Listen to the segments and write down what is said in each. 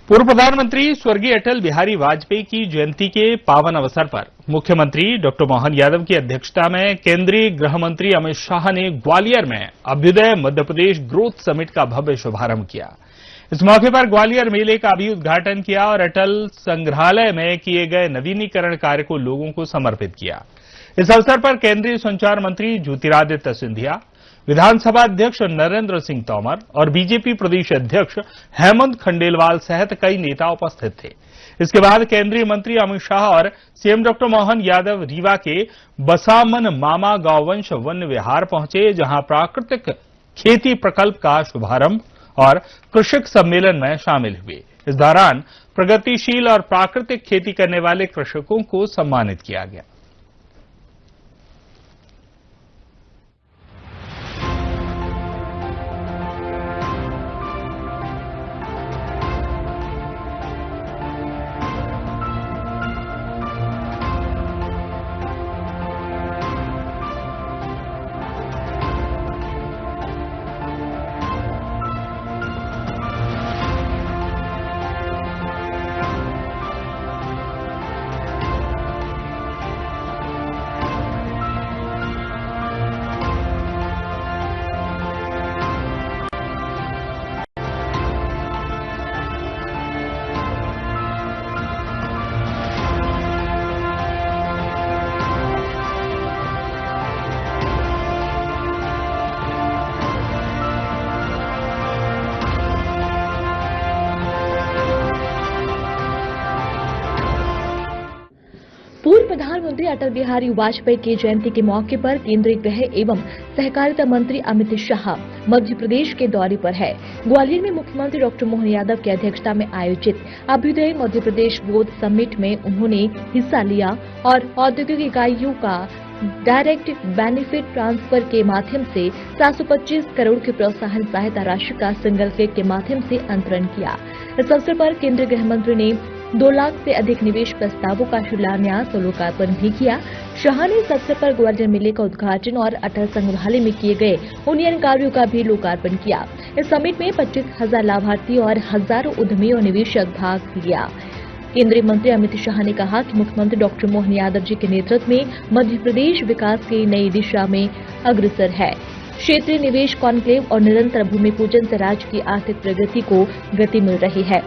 पूर्व प्रधानमंत्री स्वर्गीय अटल बिहारी वाजपेयी की जयंती के पावन अवसर पर मुख्यमंत्री डॉक्टर मोहन यादव की अध्यक्षता में केंद्रीय गृह मंत्री अमित शाह ने ग्वालियर में अभ्युदय मध्य प्रदेश ग्रोथ समिट का भव्य शुभारंभ किया। इस मौके पर ग्वालियर मेले का भी उद्घाटन किया और अटल संग्रहालय में किए गए नवीनीकरण कार्य को लोगों को समर्पित किया। इस अवसर पर केंद्रीय संचार मंत्री ज्योतिरादित्य सिंधिया, विधानसभा अध्यक्ष नरेंद्र सिंह तोमर और बीजेपी प्रदेश अध्यक्ष हेमंत खंडेलवाल सहित कई नेता उपस्थित थे। इसके बाद केंद्रीय मंत्री अमित शाह और सीएम डॉक्टर मोहन यादव रीवा के बसामन मामा गौवंश वन विहार पहुंचे, जहां प्राकृतिक खेती प्रकल्प का शुभारंभ और कृषक सम्मेलन में शामिल हुए। इस दौरान प्रगतिशील और प्राकृतिक खेती करने वाले कृषकों को सम्मानित किया गया। पूर्व प्रधानमंत्री अटल बिहारी वाजपेयी की जयंती के मौके पर केंद्रीय गृह एवं सहकारिता मंत्री अमित शाह मध्य प्रदेश के दौरे पर है। ग्वालियर में मुख्यमंत्री डॉक्टर मोहन यादव की अध्यक्षता में आयोजित अभ्युदय मध्य प्रदेश ग्रोथ समिट में उन्होंने हिस्सा लिया और औद्योगिक इकाइयों का डायरेक्ट बेनिफिट ट्रांसफर के माध्यम से 725 करोड़ की प्रोत्साहन सहायता राशि का सिंगल क्लिक के माध्यम से अंतरण किया। इस अवसर पर केंद्रीय गृह मंत्री ने 2 लाख से अधिक निवेश प्रस्तावों का शिलान्यास और लोकार्पण भी किया। शाह ने इस अवसर पर ग्वालियर मेले का उद्घाटन और अटल संग्रहालय में किए गए उन्नयन कार्यों का भी लोकार्पण किया। इस समिट में 25,000 लाभार्थी और हजारों उद्यमी और निवेशक भाग लिया। केंद्रीय मंत्री अमित शाह ने कहा कि मुख्यमंत्री डॉक्टर मोहन यादव जी के नेतृत्व में मध्य प्रदेश विकास की नई दिशा में अग्रसर है। क्षेत्रीय निवेश कॉन्क्लेव और निरंतर भूमि पूजन से राज्य की आर्थिक प्रगति को गति मिल रही है।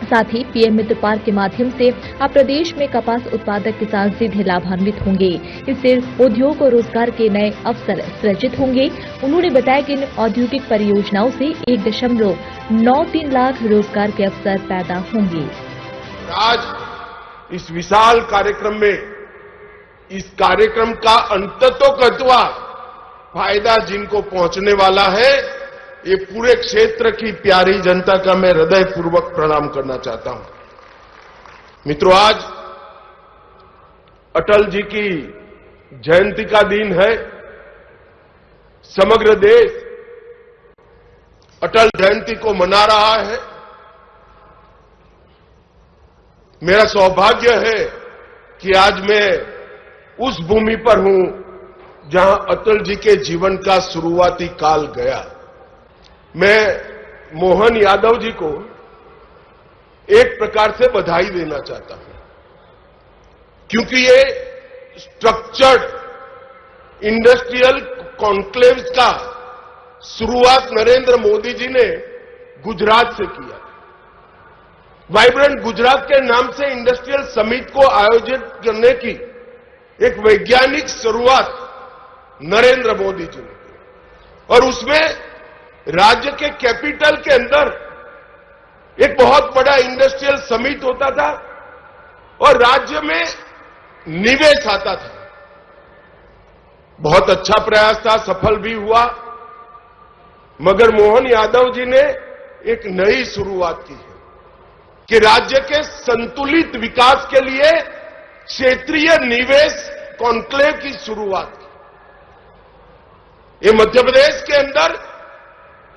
साथ ही पीएम मित्र पार्क के माध्यम से अब प्रदेश में कपास उत्पादक किसान सीधे लाभान्वित होंगे। इससे उद्योग और रोजगार के नए अवसर सृजित होंगे। उन्होंने बताया कि इन औद्योगिक परियोजनाओं से 1.93 लाख रोजगार के अवसर पैदा होंगे। आज इस विशाल कार्यक्रम में इस कार्यक्रम का अंततोगत्वा फायदा जिनको पहुंचने वाला है, ये पूरे क्षेत्र की प्यारी जनता का मैं हृदयपूर्वक प्रणाम करना चाहता हूं। मित्रों, आज अटल जी की जयंती का दिन है। समग्र देश अटल जयंती को मना रहा है। मेरा सौभाग्य है कि आज मैं उस भूमि पर हूं जहां अटल जी के जीवन का शुरुआती काल गया। मैं मोहन यादव जी को एक प्रकार से बधाई देना चाहता हूं, क्योंकि ये स्ट्रक्चर्ड इंडस्ट्रियल कॉन्क्लेव्स का शुरुआत नरेंद्र मोदी जी ने गुजरात से किया। वाइब्रेंट गुजरात के नाम से इंडस्ट्रियल समिट को आयोजित करने की एक वैज्ञानिक शुरुआत नरेंद्र मोदी जी ने की और उसमें राज्य के कैपिटल के अंदर एक बहुत बड़ा इंडस्ट्रियल समिट होता था और राज्य में निवेश आता था। बहुत अच्छा प्रयास था, सफल भी हुआ, मगर मोहन यादव जी ने एक नई शुरुआत की है कि राज्य के संतुलित विकास के लिए क्षेत्रीय निवेश कॉन्क्लेव की शुरुआत की। ये मध्य प्रदेश के अंदर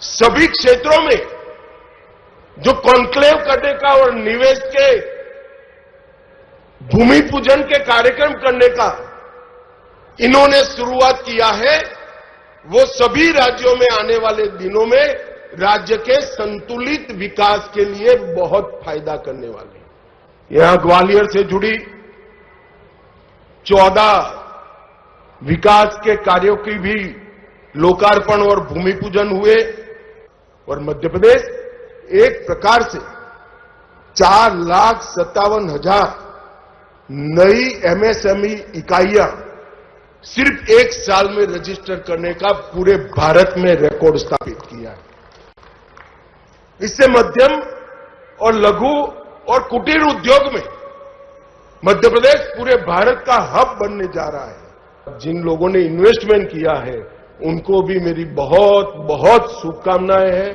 सभी क्षेत्रों में जो कॉन्क्लेव करने का और निवेश के भूमि पूजन के कार्यक्रम करने का इन्होंने शुरुआत किया है, वो सभी राज्यों में आने वाले दिनों में राज्य के संतुलित विकास के लिए बहुत फायदा करने वाले हैं। यहां ग्वालियर से जुड़ी 14 विकास के कार्यों की भी लोकार्पण और भूमि पूजन हुए और मध्य प्रदेश एक प्रकार से 4,57,000 नई एमएसएमई इकाइयां सिर्फ एक साल में रजिस्टर करने का पूरे भारत में रिकॉर्ड स्थापित किया है। इससे मध्यम और लघु और कुटीर उद्योग में मध्य प्रदेश पूरे भारत का हब बनने जा रहा है। जिन लोगों ने इन्वेस्टमेंट किया है उनको भी मेरी बहुत बहुत शुभकामनाएं हैं।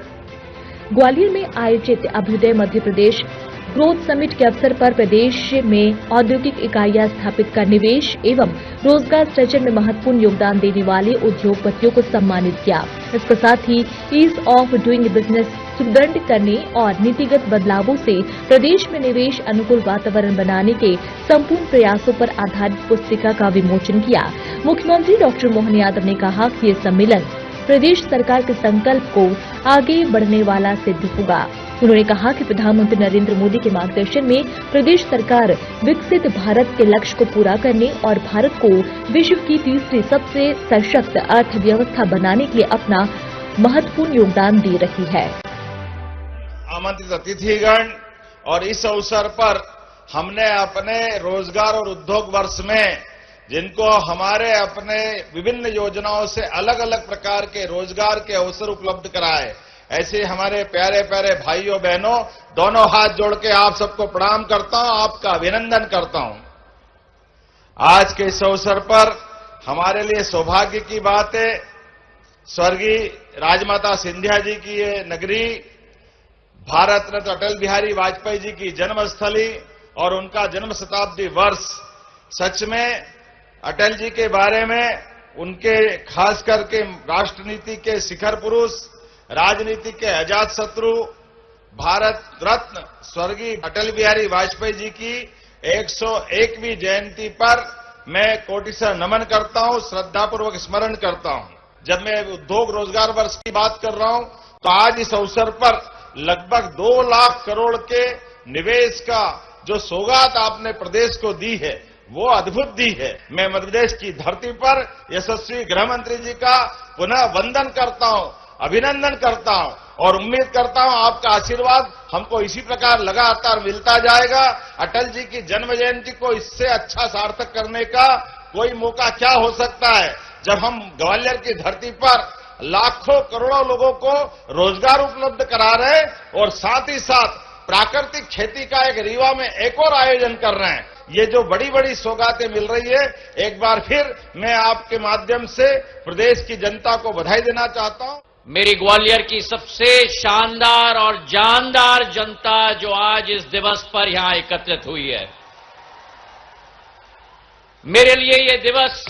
ग्वालियर में आयोजित अभ्युदय मध्य प्रदेश ग्रोथ समिट के अवसर पर प्रदेश में औद्योगिक इकाइयां स्थापित कर निवेश एवं रोजगार सृजन में महत्वपूर्ण योगदान देने वाले उद्योगपतियों को सम्मानित किया। इसके साथ ही ईज ऑफ डूइंग बिजनेस सुदृढ़ करने और नीतिगत बदलावों से प्रदेश में निवेश अनुकूल वातावरण बनाने के संपूर्ण प्रयासों पर आधारित पुस्तिका का विमोचन किया। मुख्यमंत्री डॉक्टर मोहन यादव ने कहा कि ये सम्मेलन प्रदेश सरकार के संकल्प को आगे बढ़ने वाला सिद्ध होगा। उन्होंने कहा कि प्रधानमंत्री नरेंद्र मोदी के मार्गदर्शन में प्रदेश सरकार विकसित भारत के लक्ष्य को पूरा करने और भारत को विश्व की तीसरी सबसे सशक्त अर्थव्यवस्था बनाने के लिए अपना महत्वपूर्ण योगदान दे रही है। आमंत्रित अतिथिगण, और इस अवसर पर हमने अपने रोजगार और उद्योग वर्ष में जिनको हमारे अपने विभिन्न योजनाओं से अलग अलग प्रकार के रोजगार के अवसर उपलब्ध कराए, ऐसे हमारे प्यारे प्यारे भाइयों बहनों, दोनों हाथ जोड़ के आप सबको प्रणाम करता हूं, आपका अभिनंदन करता हूं। आज के इस अवसर पर हमारे लिए सौभाग्य की बात है, स्वर्गीय राजमाता सिंधिया जी की ये नगरी, भारत रत्न अटल बिहारी वाजपेयी जी की जन्मस्थली और उनका जन्म शताब्दी वर्ष, सच में अटल जी के बारे में, उनके खास करके राष्ट्रनीति के शिखर पुरुष, राजनीति के अजात शत्रु, भारत रत्न स्वर्गीय अटल बिहारी वाजपेयी जी की 101वीं जयंती पर मैं कोटिशः नमन करता हूं, श्रद्धापूर्वक स्मरण करता हूं। जब मैं उद्योग रोजगार वर्ष की बात कर रहा हूं तो आज इस अवसर पर लगभग 2 लाख करोड़ के निवेश का जो सौगात आपने प्रदेश को दी है वो अद्भुत दी है। मैं मध्य प्रदेश की धरती पर यशस्वी गृह मंत्री जी का पुनः वंदन करता हूं, अभिनंदन करता हूं और उम्मीद करता हूं आपका आशीर्वाद हमको इसी प्रकार लगातार मिलता जाएगा। अटल जी की जन्म जयंती को इससे अच्छा सार्थक करने का कोई मौका क्या हो सकता है, जब हम ग्वालियर की धरती पर लाखों करोड़ों लोगों को रोजगार उपलब्ध करा रहे और साथ ही साथ प्राकृतिक खेती का एक रीवा में एक और आयोजन कर रहे हैं। ये जो बड़ी बड़ी सौगातें मिल रही है, एक बार फिर मैं आपके माध्यम से प्रदेश की जनता को बधाई देना चाहता हूं। मेरी ग्वालियर की सबसे शानदार और जानदार जनता जो आज इस दिवस पर यहां एकत्रित हुई है, मेरे लिए ये दिवस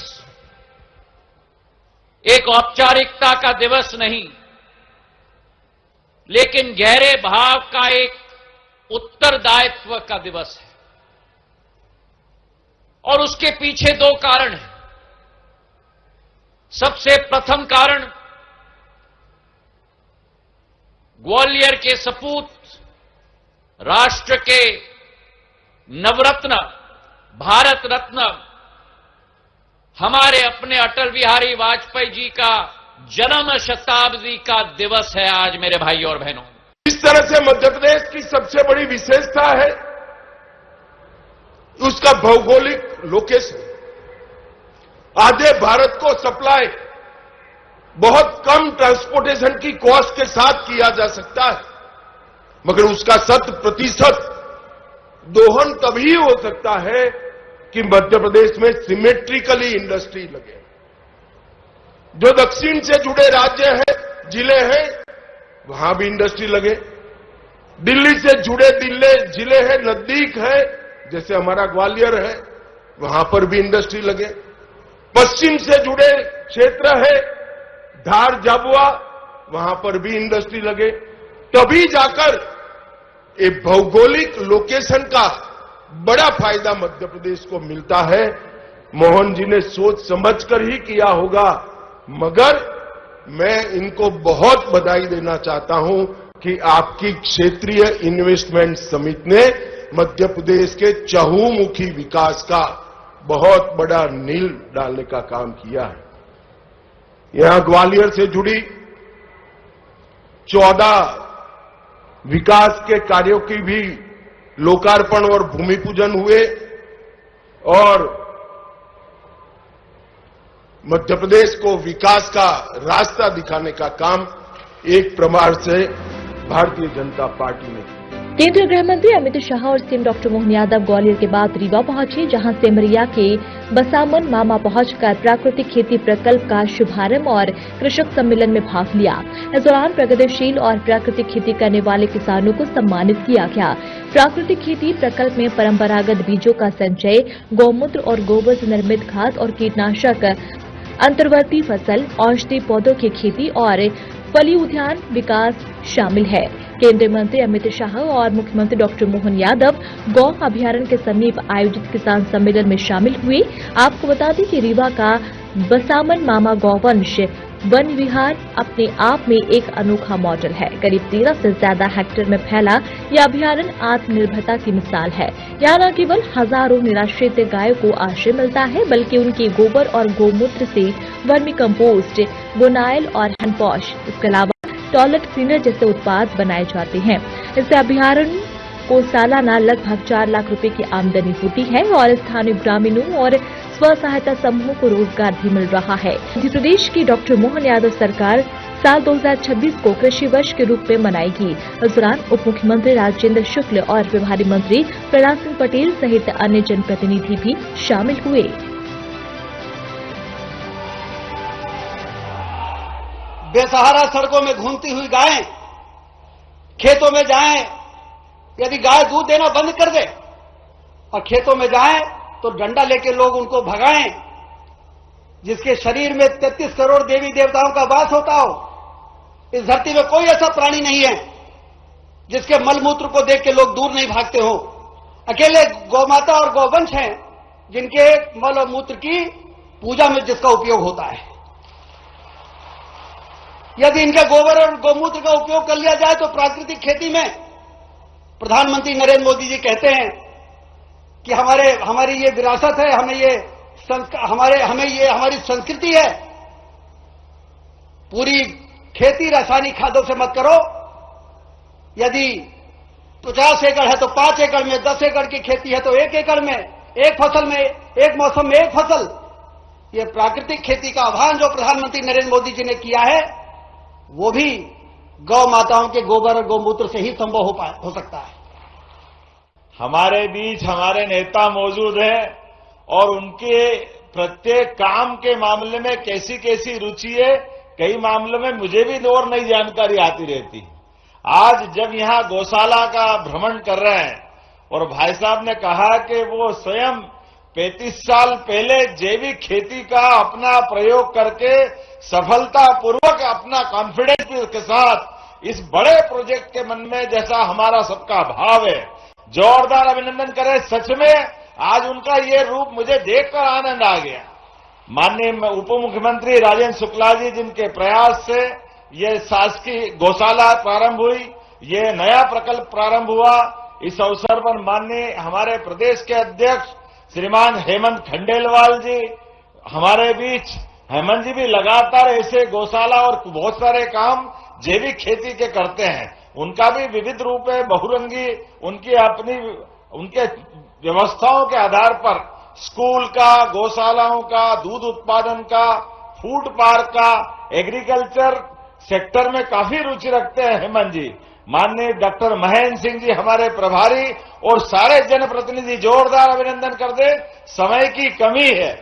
एक औपचारिकता का दिवस नहीं, लेकिन गहरे भाव का एक उत्तरदायित्व का दिवस है। और उसके पीछे 2 कारण हैं। सबसे प्रथम कारण, ग्वालियर के सपूत, राष्ट्र के नवरत्न, भारत रत्न, हमारे अपने अटल बिहारी वाजपेयी जी का जन्म शताब्दी का दिवस है आज मेरे भाइयों और बहनों। इस तरह से मध्य प्रदेश की सबसे बड़ी विशेषता है उसका भौगोलिक लोकेशन। आधे भारत को सप्लाई बहुत कम ट्रांसपोर्टेशन की कॉस्ट के साथ किया जा सकता है, मगर उसका 100% दोहन तभी हो सकता है कि मध्य प्रदेश में सिमेट्रिकली इंडस्ट्री लगे। जो दक्षिण से जुड़े राज्य हैं, जिले हैं, वहां भी इंडस्ट्री लगे। दिल्ली से जुड़े जिले हैं, नजदीक है, जैसे हमारा ग्वालियर है, वहां पर भी इंडस्ट्री लगे। पश्चिम से जुड़े क्षेत्र है, धार झाबुआ, वहां पर भी इंडस्ट्री लगे। तभी जाकर एक भौगोलिक लोकेशन का बड़ा फायदा मध्य प्रदेश को मिलता है। मोहन जी ने सोच समझकर ही किया होगा, मगर मैं इनको बहुत बधाई देना चाहता हूं कि आपकी क्षेत्रीय इन्वेस्टमेंट समिति ने मध्य प्रदेश के चहुमुखी विकास का बहुत बड़ा नींव डालने का काम किया है। यहां ग्वालियर से जुड़ी 14 विकास के कार्यों की भी लोकार्पण और भूमि पूजन हुए और मध्य प्रदेश को विकास का रास्ता दिखाने का काम एक प्रकार से भारतीय जनता पार्टी ने किया। केंद्रीय गृह मंत्री अमित शाह और सीएम डॉक्टर मोहन यादव ग्वालियर के बाद रीवा पहुंचे, जहां सेमरिया के बसामन मामा पहुंचकर प्राकृतिक खेती प्रकल्प का शुभारंभ और कृषक सम्मेलन में भाग लिया। इस दौरान प्रगतिशील और प्राकृतिक खेती करने वाले किसानों को सम्मानित किया गया। प्राकृतिक खेती प्रकल्प में परंपरागत बीजों का संचय, गौमूत्र और गोबर से निर्मित खाद और कीटनाशक, अंतर्वर्ती फसल, औषधि पौधों की खेती और फली उद्यान विकास शामिल है। केंद्रीय मंत्री अमित शाह और मुख्यमंत्री डॉक्टर मोहन यादव गौ अभयारण्य के समीप आयोजित किसान सम्मेलन में शामिल हुए। आपको बता दें कि रीवा का बसामन मामा गौवंश वन विहार अपने आप में एक अनोखा मॉडल है। करीब 13 से ज्यादा हेक्टेयर में फैला यह अभयारण्य आत्मनिर्भरता की मिसाल है। यहाँ न केवल हजारों निराश्रित गायों को आश्रय मिलता है, बल्कि उनके गोबर और गौमूत्र से वर्मी कंपोस्ट, गोनाइल और हैंडवॉश, इसके अलावा टॉयलेट क्लीनर जैसे उत्पाद बनाए जाते हैं। इससे अभयारण्य को सालाना लगभग 4 लाख रुपए की आमदनी होती है और स्थानीय ग्रामीणों और स्व सहायता समूहों को रोजगार भी मिल रहा है। मध्य प्रदेश की डॉक्टर मोहन यादव सरकार साल 2026 को कृषि वर्ष के रूप में मनाएगी। इस दौरान उप मुख्यमंत्री राजेंद्र शुक्ल और प्रभारी मंत्री प्रहलाद सिंह पटेल सहित अन्य जनप्रतिनिधि भी शामिल हुए। बेसहारा सड़कों में घूमती हुई गायें खेतों में जाएं, यदि गाय दूध देना बंद कर दे और खेतों में जाएं तो डंडा लेके लोग उनको भगाएं, जिसके शरीर में 33 करोड़ देवी देवताओं का वास होता हो। इस धरती में कोई ऐसा प्राणी नहीं है जिसके मलमूत्र को देख के लोग दूर नहीं भागते हो। अकेले गौमाता और गौवंश हैं जिनके मल और मूत्र की पूजा में जिसका उपयोग होता है। यदि इनके गोबर और गौमूत्र का उपयोग कर लिया जाए तो प्राकृतिक खेती में प्रधानमंत्री नरेंद्र मोदी जी कहते हैं कि हमारी ये विरासत है, हमारी संस्कृति है। पूरी खेती रासायनिक खादों से मत करो। यदि 50 एकड़ है तो 5 एकड़ में, 10 एकड़ की खेती है तो 1 एकड़ में, एक फसल में, एक मौसम में एक फसल। ये प्राकृतिक खेती का आह्वान जो प्रधानमंत्री नरेंद्र मोदी जी ने किया है, वो भी गौ माताओं के गोबर और गौमूत्र से ही संभव हो सकता है। हमारे बीच हमारे नेता मौजूद हैं और उनके प्रत्येक काम के मामले में कैसी कैसी रुचि है, कई मामलों में मुझे भी और नई जानकारी आती रहती। आज जब यहां गौशाला का भ्रमण कर रहे हैं और भाई साहब ने कहा कि वो स्वयं 35 साल पहले जैविक खेती का अपना प्रयोग करके सफलतापूर्वक अपना कॉन्फिडेंस के साथ इस बड़े प्रोजेक्ट के मन में जैसा हमारा सबका भाव है, जोरदार अभिनंदन करें। सच में आज उनका ये रूप मुझे देखकर आनंद आ गया। माननीय उप मुख्यमंत्री राजेंद्र शुक्ला जी जिनके प्रयास से ये शासकीय गौशाला प्रारंभ हुई, ये नया प्रकल्प प्रारंभ हुआ। इस अवसर पर माननीय हमारे प्रदेश के अध्यक्ष श्रीमान हेमंत खंडेलवाल जी हमारे बीच। हेमंत जी भी लगातार ऐसे गौशाला और बहुत सारे काम जैविक खेती के करते हैं। उनका भी विविध रूप है, बहुरंगी, उनके व्यवस्थाओं के आधार पर स्कूल का, गौशालाओं का, दूध उत्पादन का, फूड पार्क का, एग्रीकल्चर सेक्टर में काफी रुचि रखते हैं हेमंत जी। माननीय डॉक्टर महेंद्र सिंह जी हमारे प्रभारी और सारे जनप्रतिनिधि जोरदार अभिनंदन कर दे। समय की कमी है,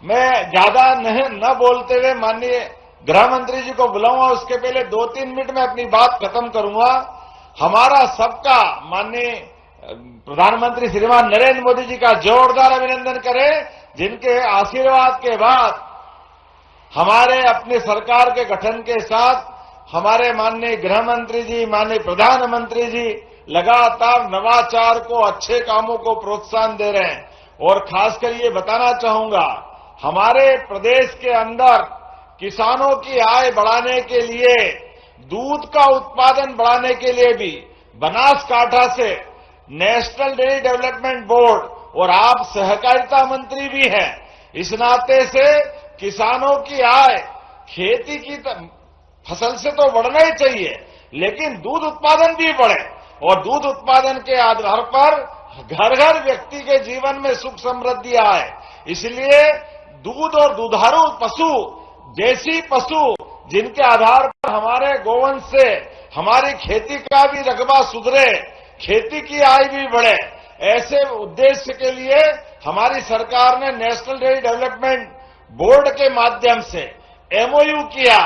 मैं ज्यादा न बोलते हुए माननीय गृह मंत्री जी को बुलाऊंगा। उसके पहले 2-3 मिनट में अपनी बात खत्म करूंगा। हमारा सबका माननीय प्रधानमंत्री श्रीमान नरेंद्र मोदी जी का जोरदार अभिनंदन करें, जिनके आशीर्वाद के बाद हमारे अपनी सरकार के गठन के साथ हमारे माननीय गृह मंत्री जी, माननीय प्रधानमंत्री जी लगातार नवाचार को, अच्छे कामों को प्रोत्साहन दे रहे हैं। और खासकर ये बताना चाहूंगा, हमारे प्रदेश के अंदर किसानों की आय बढ़ाने के लिए, दूध का उत्पादन बढ़ाने के लिए भी बनासकांठा से नेशनल डेयरी डेवलपमेंट बोर्ड, और आप सहकारिता मंत्री भी हैं, इस नाते से किसानों की आय खेती की फसल से तो बढ़ना ही चाहिए, लेकिन दूध उत्पादन भी बढ़े, और दूध उत्पादन के आधार पर घर घर व्यक्ति के जीवन में सुख समृद्धि आए। इसलिए दूध और दुधारू पशु जैसी पशु जिनके आधार पर हमारे गोवंश से हमारी खेती का भी रकबा सुधरे, खेती की आय भी बढ़े, ऐसे उद्देश्य के लिए हमारी सरकार ने नेशनल डेयरी डेवलपमेंट बोर्ड के माध्यम से एमओयू किया,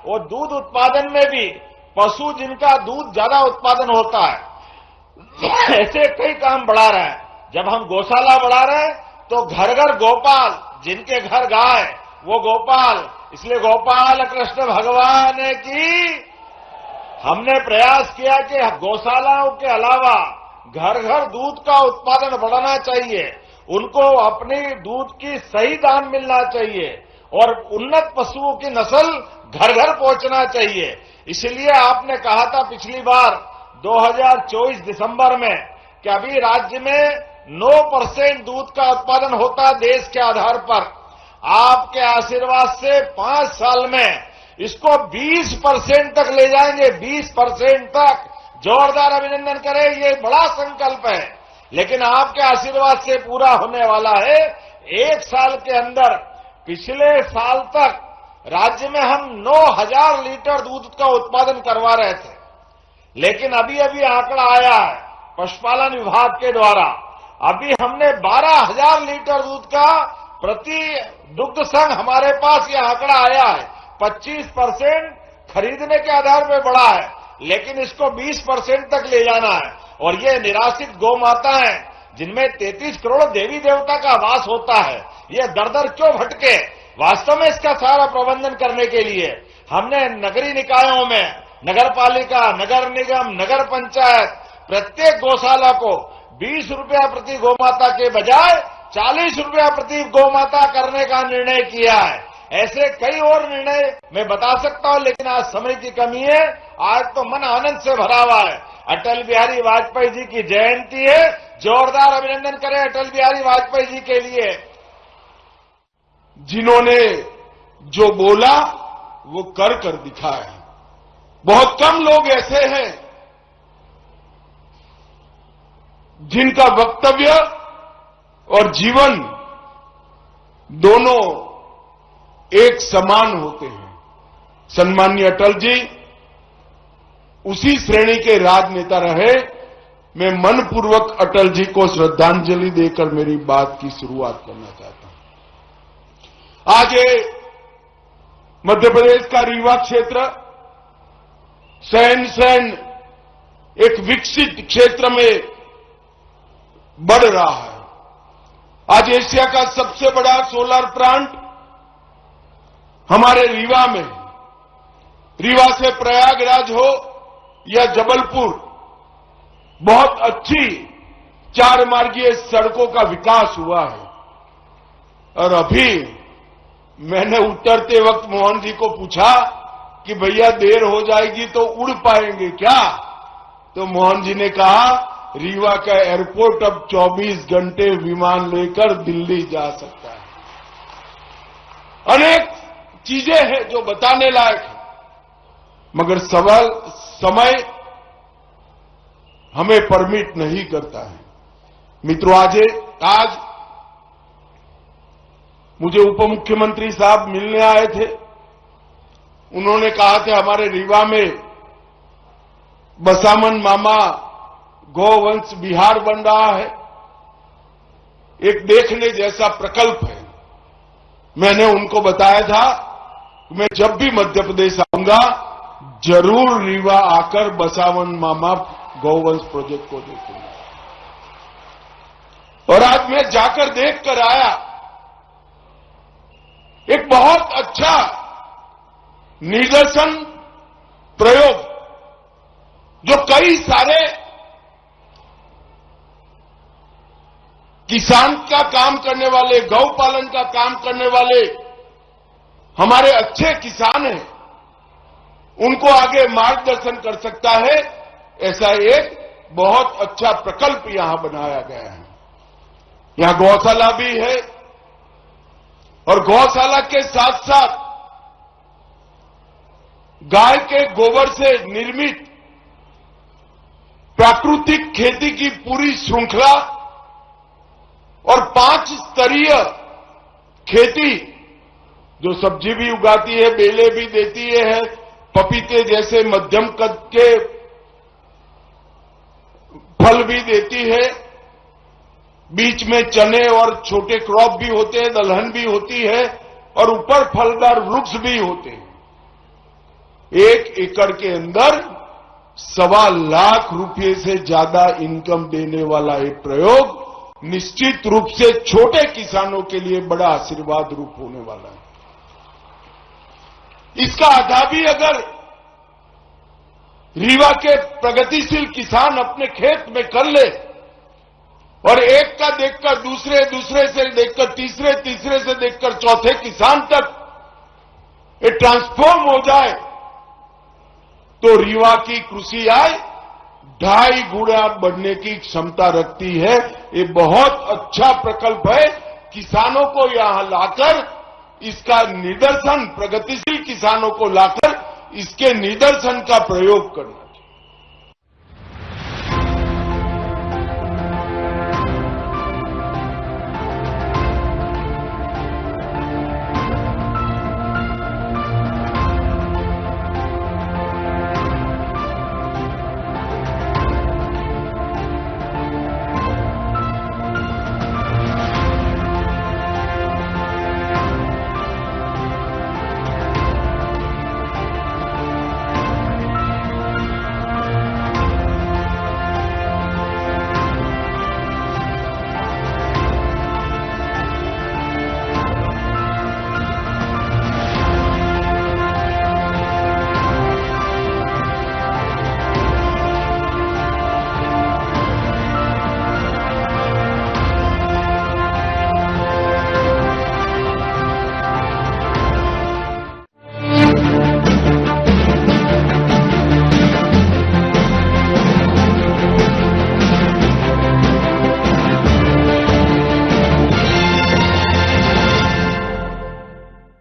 और दूध उत्पादन में भी पशु जिनका दूध ज्यादा उत्पादन होता है ऐसे कई काम बढ़ा रहे हैं। जब हम गौशाला बढ़ा रहे हैं तो घर घर गोपाल, जिनके घर गाय वो गोपाल, इसलिए गोपाल कृष्ण भगवान की हमने प्रयास किया कि गौशालाओं के अलावा घर घर दूध का उत्पादन बढ़ाना चाहिए, उनको अपनी दूध की सही दाम मिलना चाहिए, और उन्नत पशुओं की नस्ल घर घर पहुंचना चाहिए। इसलिए आपने कहा था पिछली बार 2024 दिसंबर में कि अभी राज्य में 9% दूध का उत्पादन होता देश के आधार पर, आपके आशीर्वाद से 5 साल में इसको 20% तक ले जाएंगे, 20% तक। जोरदार अभिनंदन करें, ये बड़ा संकल्प है, लेकिन आपके आशीर्वाद से पूरा होने वाला है। 1 साल के अंदर पिछले साल तक राज्य में हम 9,000 लीटर दूध का उत्पादन करवा रहे थे, लेकिन अभी अभी आंकड़ा आया है पशुपालन विभाग के द्वारा, अभी हमने 12,000 लीटर दूध का प्रति दुग्ध संघ हमारे पास यह आंकड़ा आया है। 25% खरीदने के आधार पर बढ़ा है, लेकिन इसको 20% तक ले जाना है। और ये निराश्रित गौ माता है जिनमें 33 करोड़ देवी देवता का वास होता है, ये दर दर क्यों भटके। वास्तव में इसका सारा प्रबंधन करने के लिए हमने नगरीय निकायों में नगर पालिका, नगर निगम, नगर पंचायत प्रत्येक गौशाला को 20 रुपया प्रति गौमाता के बजाय 40 रुपया प्रति गौमाता करने का निर्णय किया है। ऐसे कई और निर्णय मैं बता सकता हूं, लेकिन आज समय की कमी है। आज तो मन आनंद से भरा हुआ है। अटल बिहारी वाजपेयी जी की जयंती है, जोरदार अभिनंदन करें अटल बिहारी वाजपेयी जी के लिए। जिन्होंने जो बोला वो कर दिखाया। बहुत कम लोग ऐसे हैं जिनका वक्तव्य और जीवन दोनों एक समान होते हैं। सम्माननीय अटल जी उसी श्रेणी के राजनेता रहे। मैं मनपूर्वक अटल जी को श्रद्धांजलि देकर मेरी बात की शुरुआत करना चाहता हूं। आज ये मध्य प्रदेश का रीवा क्षेत्र सहन एक विकसित क्षेत्र में बढ़ रहा है। आज एशिया का सबसे बड़ा सोलर प्लांट हमारे रीवा में, रीवा से प्रयागराज हो या जबलपुर, बहुत अच्छी 4 मार्गीय सड़कों का विकास हुआ है। और अभी मैंने उतरते वक्त मोहन जी को पूछा कि भैया देर हो जाएगी तो उड़ पाएंगे क्या? तो मोहन जी ने कहा रीवा का एयरपोर्ट अब 24 घंटे विमान लेकर दिल्ली जा सकता है। अनेक चीजें हैं जो बताने लायक है, मगर समय हमें परमिट नहीं करता है। मित्रों, आज मुझे उप मुख्यमंत्री साहब मिलने आए थे। उन्होंने कहा था हमारे रीवा में बसामन मामा गौवंश विहार बन रहा है, एक देखने जैसा प्रकल्प है। मैंने उनको बताया था मैं जब भी मध्य प्रदेश आऊंगा जरूर रीवा आकर बसावन मामा गौवंश प्रोजेक्ट को देखूंगा। और आज मैं जाकर देख कर आया, एक बहुत अच्छा निदर्शन प्रयोग जो कई सारे किसान का काम करने वाले, गौ पालन का काम करने वाले हमारे अच्छे किसान हैं, उनको आगे मार्गदर्शन कर सकता है, ऐसा एक बहुत अच्छा प्रकल्प यहां बनाया गया है। यहां गौशाला भी है और गौशाला के साथ साथ गाय के गोबर से निर्मित प्राकृतिक खेती की पूरी श्रृंखला और 5 स्तरीय खेती, जो सब्जी भी उगाती है, बेलें भी देती है, पपीते जैसे मध्यम कद के फल भी देती है, बीच में चने और छोटे क्रॉप भी होते हैं, दलहन भी होती है और ऊपर फलदार वृक्ष भी होते हैं। 1 एकड़ के अंदर 1.25 लाख रुपए से ज्यादा इनकम देने वाला ये प्रयोग निश्चित रूप से छोटे किसानों के लिए बड़ा आशीर्वाद रूप होने वाला है। इसका आधा भी अगर रीवा के प्रगतिशील किसान अपने खेत में कर ले और एक का देखकर दूसरे, दूसरे से देखकर तीसरे, तीसरे से देखकर चौथे किसान तक ये ट्रांसफॉर्म हो जाए, तो रीवा की कृषि आय 2.5 गुना बढ़ने की क्षमता रखती है। ये बहुत अच्छा प्रकल्प है। किसानों को यहां लाकर इसका निदर्शन, प्रगतिशील किसानों को लाकर इसके निदर्शन का प्रयोग करना।